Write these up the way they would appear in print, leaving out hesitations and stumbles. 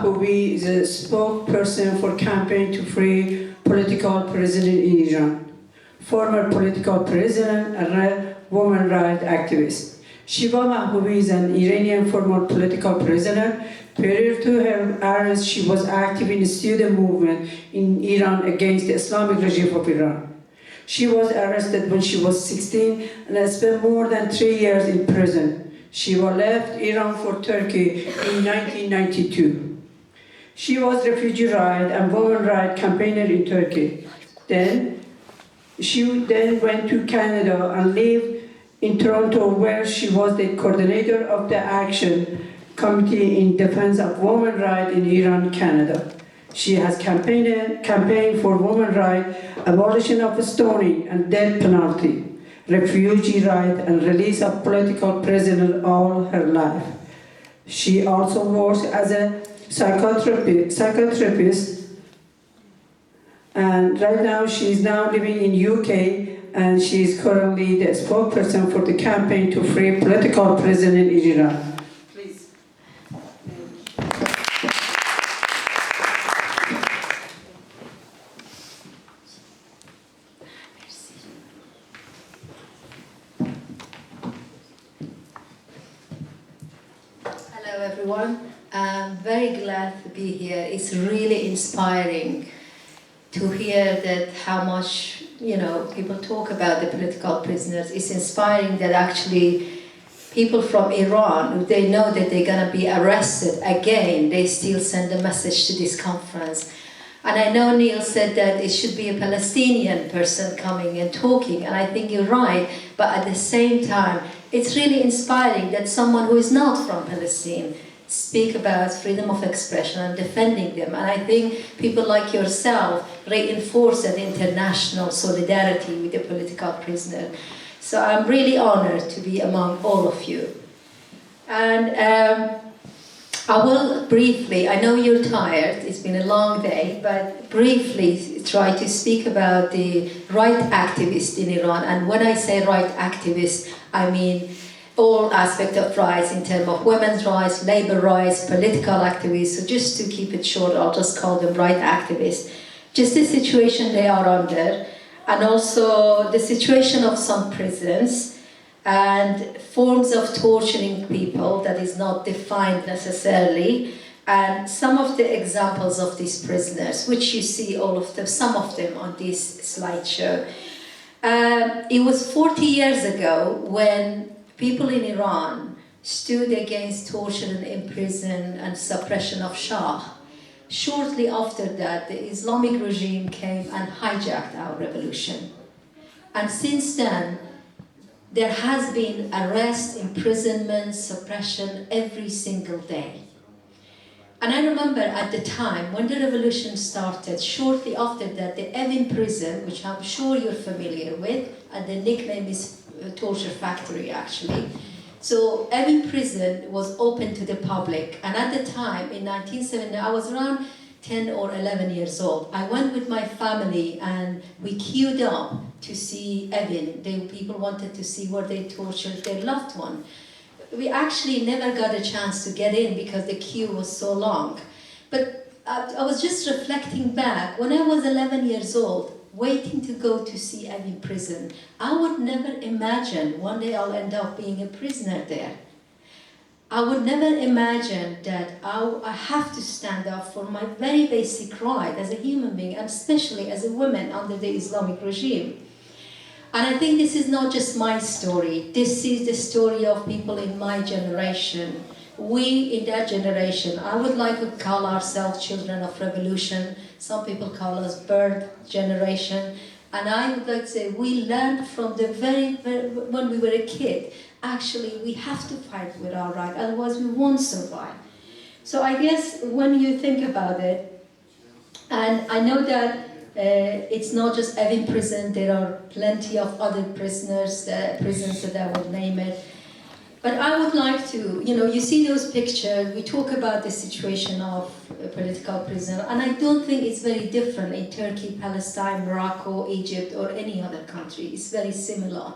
Mahboubi is a spokesperson for campaign to free political prisoner in Iran. Former political prisoner and a women rights activist. Shiva Mabobi is an Iranian former political prisoner. Prior to her arrest, she was active in the student movement in Iran against the Islamic regime of Iran. She was arrested when she was 16 and spent more than 3 years in prison. Shiva left Iran for Turkey in 1992. She was refugee rights and women rights campaigner in Turkey. She went to Canada and lived in Toronto, where she was the coordinator of the Action Committee in Defense of Women's Rights in Iran, Canada. She has campaigned for women's rights, abolition of stoning and death penalty, refugee rights, and release of political prisoners all her life. She also works as a psychotherapist, and right now she is now living in UK, and she is currently the spokesperson for the campaign to free political prisoners in Iran. Please. Hello everyone. I'm very glad to be here. It's really inspiring to hear that how much people talk about the political prisoners. It's inspiring that actually people from Iran, they know that they're going to be arrested again, they still send a message to this conference. And I know Neil said that it should be a Palestinian person coming and talking, and I think you're right, but at the same time, it's really inspiring that someone who is not from Palestine speak about freedom of expression and defending them. And I think people like yourself reinforce that international solidarity with the political prisoner. So I'm really honored to be among all of you. And I will briefly, I know you're tired, it's been a long day, but briefly try to speak about the right activists in Iran. And when I say right activists, I mean all aspects of rights in terms of women's rights, labor rights, political activists. So just to keep it short, I'll just call them right activists. Just the situation they are under, and also the situation of some prisons, and forms of torturing people that is not defined necessarily, and some of the examples of these prisoners, which you see all of them, some of them on this slideshow. It was 40 years ago when people in Iran stood against torture and imprisonment and suppression of Shah. Shortly after that, the Islamic regime came and hijacked our revolution. And since then, there has been arrest, imprisonment, suppression every single day. And I remember at the time when the revolution started, shortly after that, the Evin prison, which I'm sure you're familiar with, and the nickname is torture factory actually. So Evin prison was open to the public, and at the time in 1970, I was around 10 or 11 years old. I went with my family and we queued up to see Evin. People wanted to see where they tortured their loved one. We actually never got a chance to get in because the queue was so long. But I was just reflecting back, when I was 11 years old, waiting to go to see Evin prison, I would never imagine one day I'll end up being a prisoner there. I would never imagine that I have to stand up for my very basic right as a human being, and especially as a woman under the Islamic regime. And I think this is not just my story. This is the story of people in my generation. We in that generation, I would like to call ourselves children of revolution. Some people call us birth generation. And I would like to say we learned from the very when we were a kid. Actually, we have to fight with our right, otherwise we won't survive. So I guess when you think about it, and I know that it's not just Evin prison, there are plenty of other prisons that I would name it. But I would like to, you see those pictures, we talk about the situation of a political prisoner, and I don't think it's very different in Turkey, Palestine, Morocco, Egypt, or any other country. It's very similar.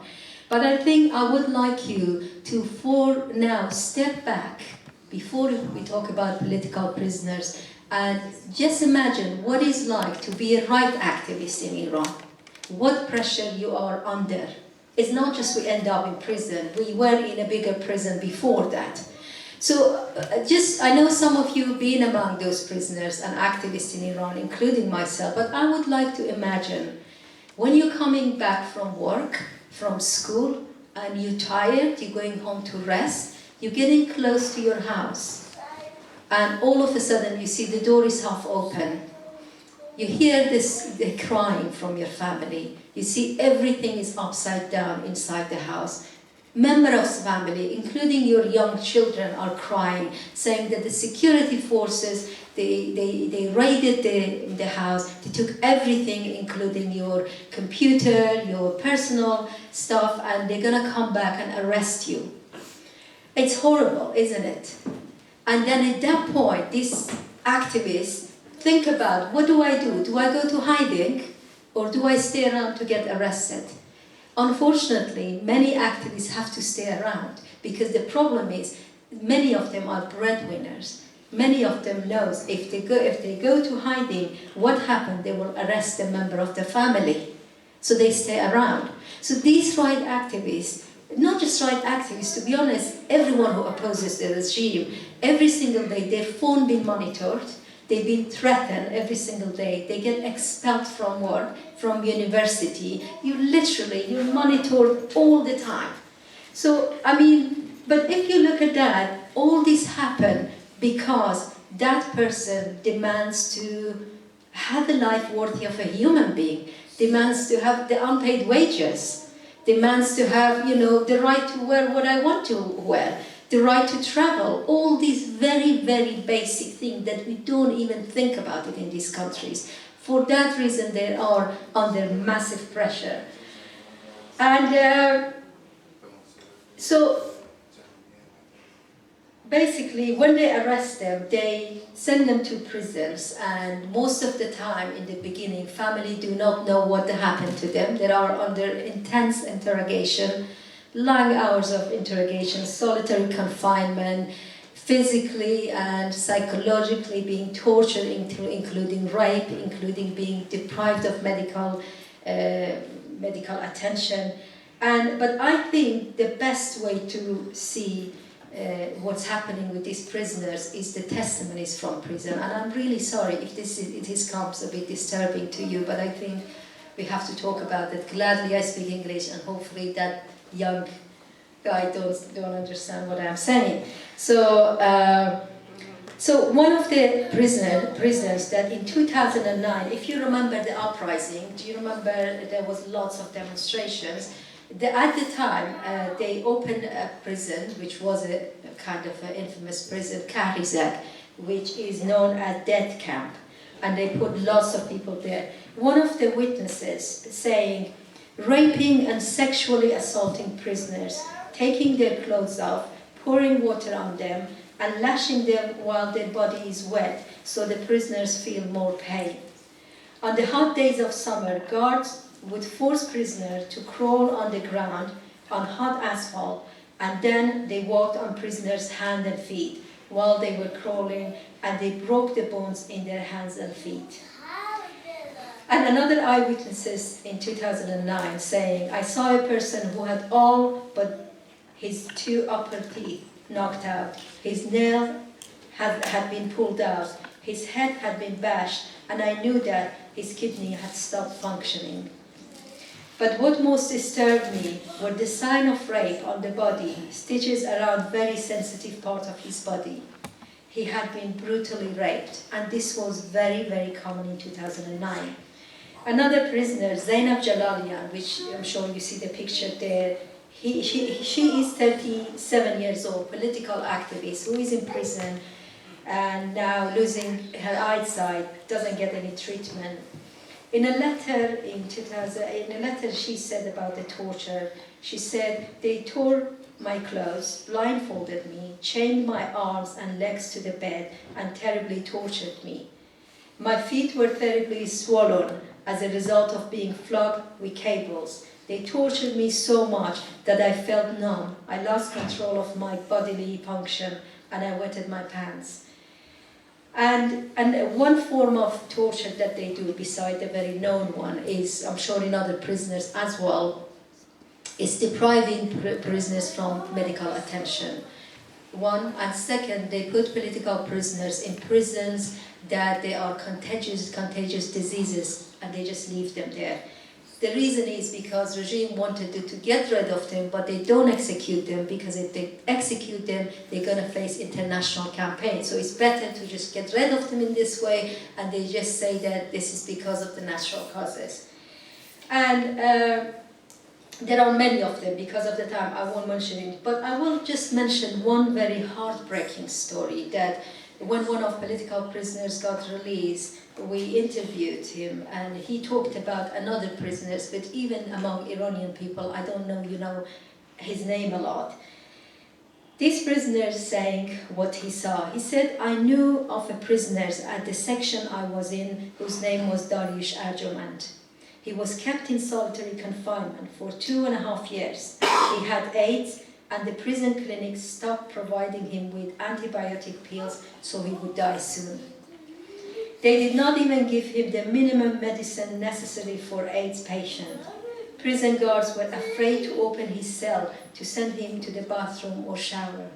But I think I would like you to, for now, step back before we talk about political prisoners. And just imagine what it's like to be a right activist in Iran. What pressure you are under. It's not just we end up in prison. We were in a bigger prison before that. So I know some of you have been among those prisoners and activists in Iran, including myself, but I would like to imagine when you're coming back from work, from school, and you're tired, you're going home to rest, you're getting close to your house, and all of a sudden you see the door is half open. You hear the crying from your family. You see everything is upside down inside the house. Members of the family, including your young children, are crying, saying that the security forces, they raided the house, they took everything, including your computer, your personal stuff, and they're gonna come back and arrest you. It's horrible, isn't it? And then at that point, these activists think about, what do I do? Do I go to hiding, or do I stay around to get arrested? Unfortunately, many activists have to stay around because the problem is many of them are breadwinners. Many of them know if they go to hiding, what happened? They will arrest a member of the family. So they stay around. So these right activists, not just right activists, to be honest, everyone who opposes the regime, every single day their phone being monitored, they've been threatened every single day. They get expelled from work, from university. You're monitored all the time. So, but if you look at that, all this happened because that person demands to have a life worthy of a human being, demands to have the unpaid wages, demands to have, the right to wear what I want to wear, the right to travel, all these very, very basic things that we don't even think about it in these countries. For that reason, they are under massive pressure. And so, basically, when they arrest them, they send them to prisons, and most of the time, in the beginning, family do not know what happened to them. They are under intense interrogation, long hours of interrogation, solitary confinement, physically and psychologically being tortured, including rape, including being deprived of medical attention. But I think the best way to see what's happening with these prisoners is the testimonies from prison. And I'm really sorry if this comes a bit disturbing to you, but I think we have to talk about it. Gladly I speak English, and hopefully that young guy don't understand what I'm saying. So one of the prisoners that in 2009, if you remember the uprising, do you remember there was lots of demonstrations? At the time, they opened a prison, which was a kind of an infamous prison, Kahrizak, which is known as death camp, and they put lots of people there. One of the witnesses saying, raping and sexually assaulting prisoners, taking their clothes off, pouring water on them, and lashing them while their body is wet, so the prisoners feel more pain. On the hot days of summer, guards would force prisoners to crawl on the ground on hot asphalt, and then they walked on prisoners' hands and feet while they were crawling, and they broke the bones in their hands and feet. And another eyewitness in 2009 saying, I saw a person who had all but his two upper teeth knocked out, his nail had been pulled out, his head had been bashed, and I knew that his kidney had stopped functioning. But what most disturbed me were the sign of rape on the body, stitches around very sensitive part of his body. He had been brutally raped, and this was very, very common in 2009. Another prisoner, Zainab Jalalian, which I'm sure you see the picture there, she is 37 years old, political activist who is in prison and now losing her eyesight, doesn't get any treatment. In a letter she said about the torture, she said, they tore my clothes, blindfolded me, chained my arms and legs to the bed, and terribly tortured me. My feet were terribly swollen as a result of being flogged with cables. They tortured me so much that I felt numb. I lost control of my bodily function. and I wetted my pants. And one form of torture that they do, beside the very known one, is, I'm sure in other prisoners as well, is depriving prisoners from medical attention. One, and second, they put political prisoners in prisons that they are contagious diseases, and they just leave them there. The reason is because regime wanted to get rid of them, but they don't execute them, because if they execute them, they're going to face international campaign. So it's better to just get rid of them in this way, and they just say that this is because of the natural causes. And there are many of them. Because of the time, I won't mention it, but I will just mention one very heartbreaking story, that when one of political prisoners got released, we interviewed him, and he talked about another prisoners, but even among Iranian people, I don't know, you know, his name a lot. This prisoner saying what he saw. He said, I knew of a prisoner at the section I was in whose name was Dariush Arjomand. He was kept in solitary confinement for 2.5 years. He had AIDS, and the prison clinic stopped providing him with antibiotic pills, so he would die soon. They did not even give him the minimum medicine necessary for AIDS patient. Prison guards were afraid to open his cell to send him to the bathroom or shower.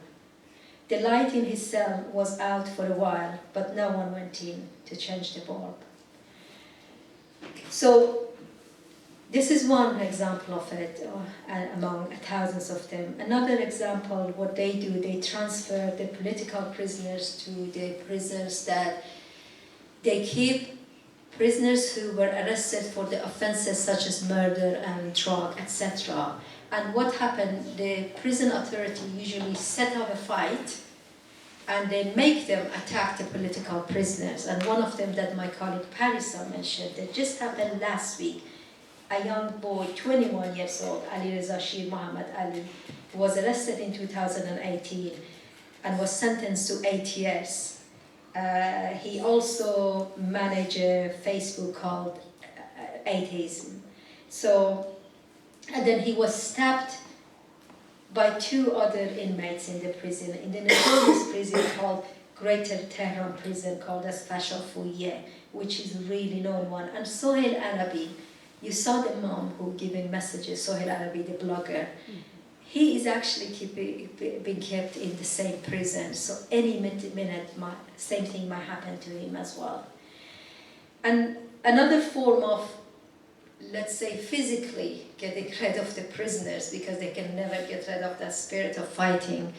The light in his cell was out for a while, but no one went in to change the bulb. So this is one example of it, among thousands of them. Another example, what they do, they transfer the political prisoners to the prisons that they keep prisoners who were arrested for the offenses such as murder and drug, etc. And what happened, the prison authority usually set up a fight, and they make them attack the political prisoners. And one of them that my colleague Parisa mentioned, that just happened last week. A young boy, 21 years old, Ali Reza Shir Muhammad Ali, was arrested in 2018 and was sentenced to 8 years. He also managed a Facebook called Atheism. And then he was stabbed by 2 other inmates in the prison, in the notorious prison called Greater Tehran prison, called as Fashal Fouye, which is a really known one. And Sohail Arabi, you saw the mom who giving messages, Sohail Arabi, the blogger. He is actually being kept in the same prison, so any minute, same thing might happen to him as well. And another form of, let's say, physically getting rid of the prisoners, because they can never get rid of that spirit of fighting,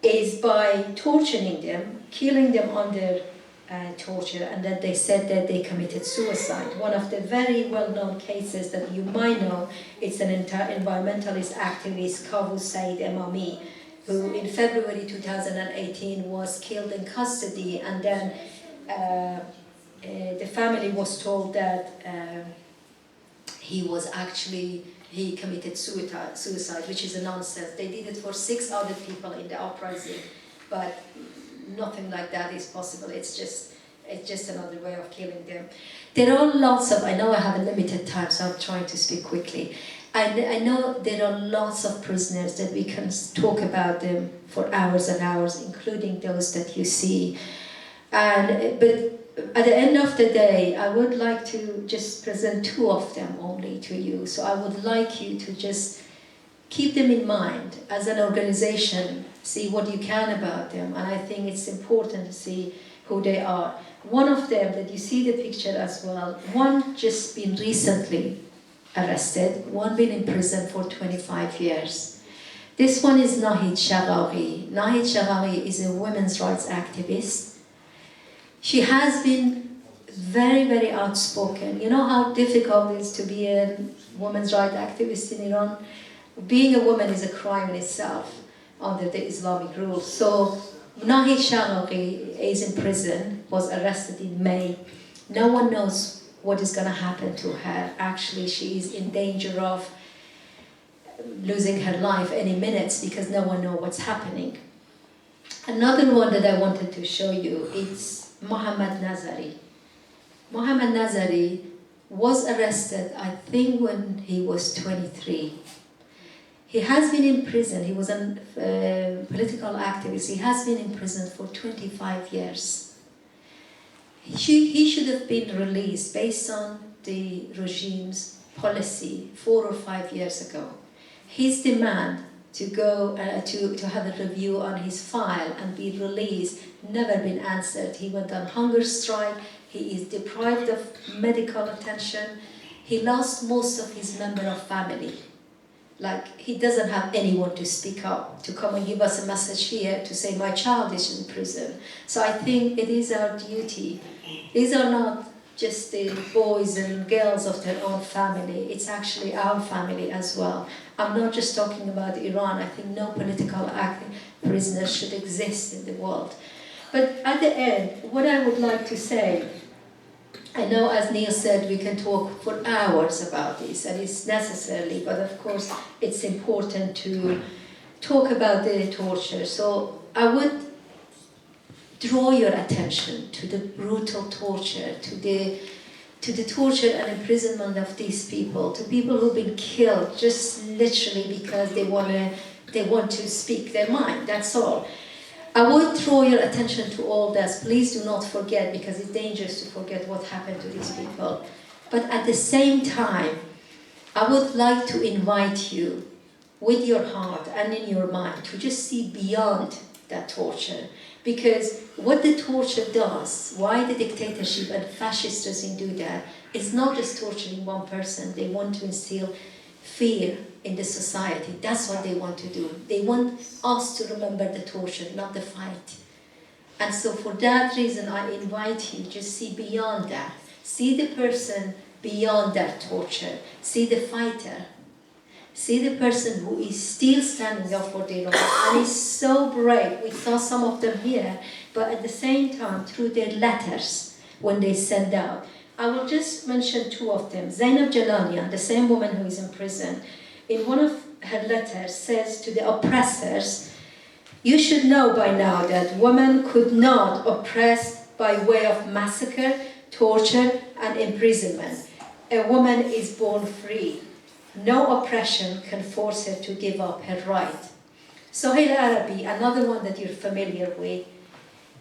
is by torturing them, killing them under torture, and then they said that they committed suicide. One of the very well-known cases that you might know, it's an environmentalist activist, Kavus Saeed Emami, who in February 2018 was killed in custody, and then the family was told that he committed suicide, which is a nonsense. They did it for 6 other people in the uprising, but nothing like that is possible. It's just another way of killing them. There are lots of, I know I have a limited time, so I'm trying to speak quickly. I know there are lots of prisoners that we can talk about them for hours and hours, including those that you see. But at the end of the day, I would like to just present 2 of them only to you. So I would like you to just keep them in mind as an organization, see what you can about them, and I think it's important to see who they are. One of them that you see the picture as well, one just been recently arrested, one been in prison for 25 years. This one is Nahid Shaghawi. Nahid Shaghawi is a women's rights activist. She has been very, very outspoken. You know how difficult it is to be a women's rights activist in Iran? Being a woman is a crime in itself under the Islamic rules. So Nahid Shaghawi is in prison, was arrested in May. No one knows what is going to happen to her. Actually, she is in danger of losing her life any minute, because no one knows what's happening. Another one that I wanted to show you is Mohammad Nazari. Mohammad Nazari was arrested, I think, when he was 23. He has been in prison. He was a political activist. He has been in prison for 25 years. He should have been released based on the regime's policy 4 or 5 years ago. His demand to go to have a review on his file and be released never been answered. He went on hunger strike. He is deprived of medical attention. He lost most of his member of family. Like, he doesn't have anyone to speak up, to come and give us a message here, to say my child is in prison. So I think it is our duty. These are not just the boys and girls of their own family, it's actually our family as well. I'm not just talking about Iran. I think no political prisoner should exist in the world. But at the end, what I would like to say, I know, as Neil said, we can talk for hours about this, and it's necessary, but of course it's important to talk about the torture. So I would draw your attention to the brutal torture, to the torture and imprisonment of these people, to people who've been killed just literally because they want to speak their mind, that's all. I would draw your attention to all this. Please do not forget, because it's dangerous to forget what happened to these people. But at the same time, I would like to invite you, with your heart and in your mind, to just see beyond that torture. Because what the torture does, why the dictatorship and fascist regime do that, is not just torturing one person. They want to instill fear in the society. That's what they want to do. They want us to remember the torture, not the fight. And so for that reason, I invite you to see beyond that. See the person beyond that torture. See the fighter. See the person who is still standing up for their rights and is so brave. We saw some of them here, but at the same time, through their letters, when they send out. I will just mention two of them. Zainab Jalanian, the same woman who is in prison, in one of her letters says to the oppressors, you should know by now that women could not oppress by way of massacre, torture, and imprisonment. A woman is born free. No oppression can force her to give up her right. Sohail Arabi, another one that you're familiar with,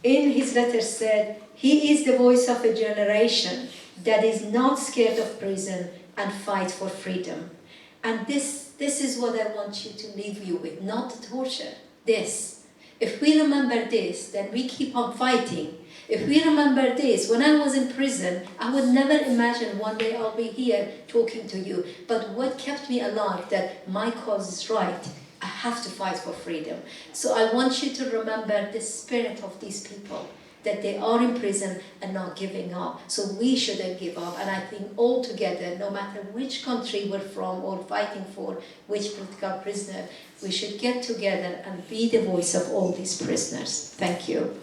in his letter said, he is the voice of a generation that is not scared of prison and fight for freedom. And this is what I want you to leave you with, not the torture, this. If we remember this, then we keep on fighting. If we remember this, when I was in prison, I would never imagine one day I'll be here talking to you. But what kept me alive, that my cause is right, I have to fight for freedom. So I want you to remember the spirit of these people, that they are in prison and not giving up. So we shouldn't give up. And I think all together, no matter which country we're from or fighting for, which political prisoner, we should get together and be the voice of all these prisoners. Thank you.